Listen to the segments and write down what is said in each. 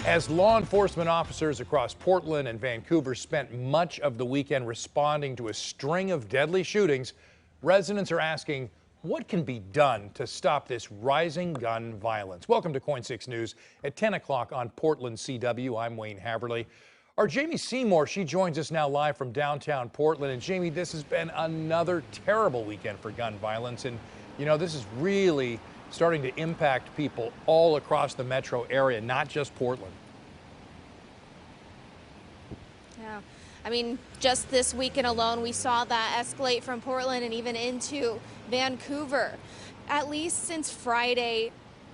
As law enforcement officers across Portland and Vancouver spent much of the weekend responding to a string of deadly shootings, residents are asking what can be done to stop this rising gun violence. Welcome to Coin 6 News at 10 o'clock on Portland CW. I'm Wayne Haverly. Our Jamie Seymour, she joins us now live from downtown Portland. And Jamie, this has been another terrible weekend for gun violence. And, you know, this is really starting to impact people all across the metro area, not just Portland. Yeah, I mean, just this weekend alone, we saw that escalate from Portland and even into Vancouver. At least since Friday,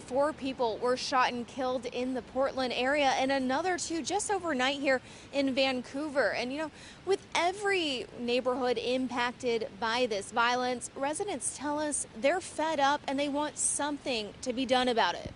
4 people were shot and killed in the Portland area and another 2 just overnight here in Vancouver. And, you know, with every neighborhood impacted by this violence, residents tell us they're fed up and they want something to be done about it.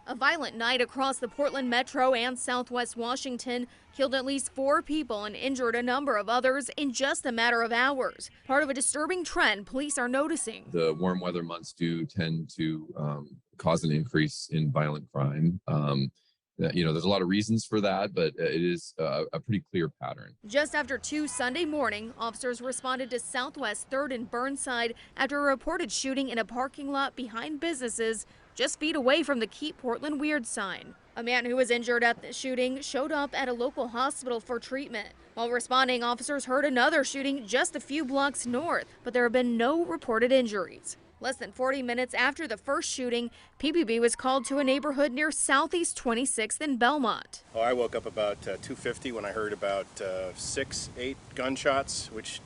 A violent night across the Portland metro and southwest Washington killed at least 4 people and injured a number of others in just a matter of hours. Part of a disturbing trend police are noticing. The warm weather months do tend to cause an increase in violent crime. You know, there's a lot of reasons for that, but it is a pretty clear pattern. Just after 2 Sunday morning, officers responded to Southwest 3rd and Burnside after a reported shooting in a parking lot behind businesses just feet away from the Keep Portland Weird sign. A man who was injured at the shooting showed up at a local hospital for treatment. While responding, officers heard another shooting just a few blocks north, but there have been no reported injuries. Less than 40 minutes after the first shooting, PPB was called to a neighborhood near Southeast 26th in Belmont. Oh, I woke up about 2:50 when I heard about 6-8 gunshots, which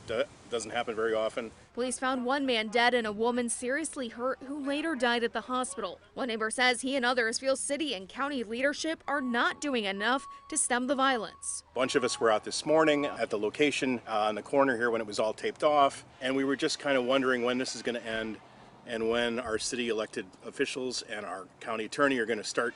doesn't happen very often. Police found one man dead and a woman seriously hurt who later died at the hospital. One neighbor says he and others feel city and county leadership are not doing enough to stem the violence. A bunch of us were out this morning at the location on the corner here when it was all taped off, and we were just kind of wondering when this is going to end and when our city elected officials and our county attorney are going to start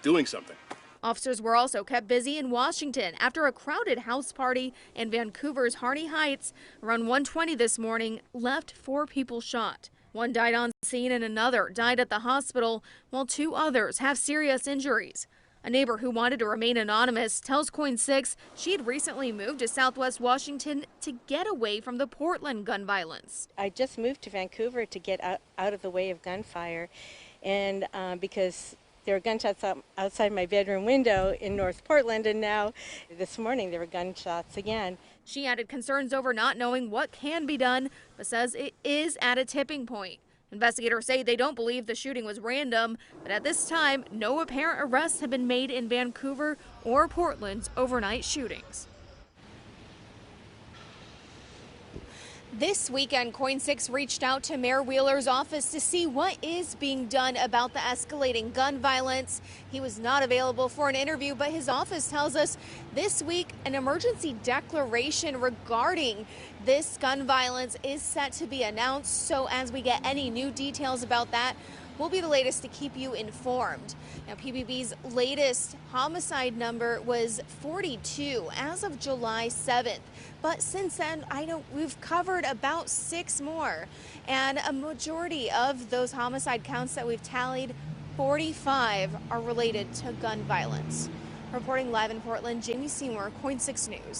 doing something. Officers were also kept busy in Washington after a crowded house party in Vancouver's Hardy Heights around 1:20 this morning left 4 people shot. One died on scene and another died at the hospital, while 2 others have serious injuries. A neighbor who wanted to remain anonymous tells Coin 6 she had recently moved to Southwest Washington to get away from the Portland gun violence. I just moved to Vancouver to get out of the way of gunfire, and because there were gunshots outside my bedroom window in North Portland, and now this morning there were gunshots again. She added concerns over not knowing what can be done, but says it is at a tipping point. Investigators say they don't believe the shooting was random, but at this time, no apparent arrests have been made in Vancouver or Portland's overnight shootings. This weekend, Coin 6 reached out to Mayor Wheeler's office to see what is being done about the escalating gun violence. He was not available for an interview, but his office tells us this week an emergency declaration regarding this gun violence is set to be announced. So as we get any new details about that, we'll be the latest to keep you informed. Now, PBB's latest homicide number was 42 as of July 7th. But since then, we've covered about 6 more. And a majority of those homicide counts that we've tallied, 45 are related to gun violence. Reporting live in Portland, Jamie Seymour, Coin 6 News.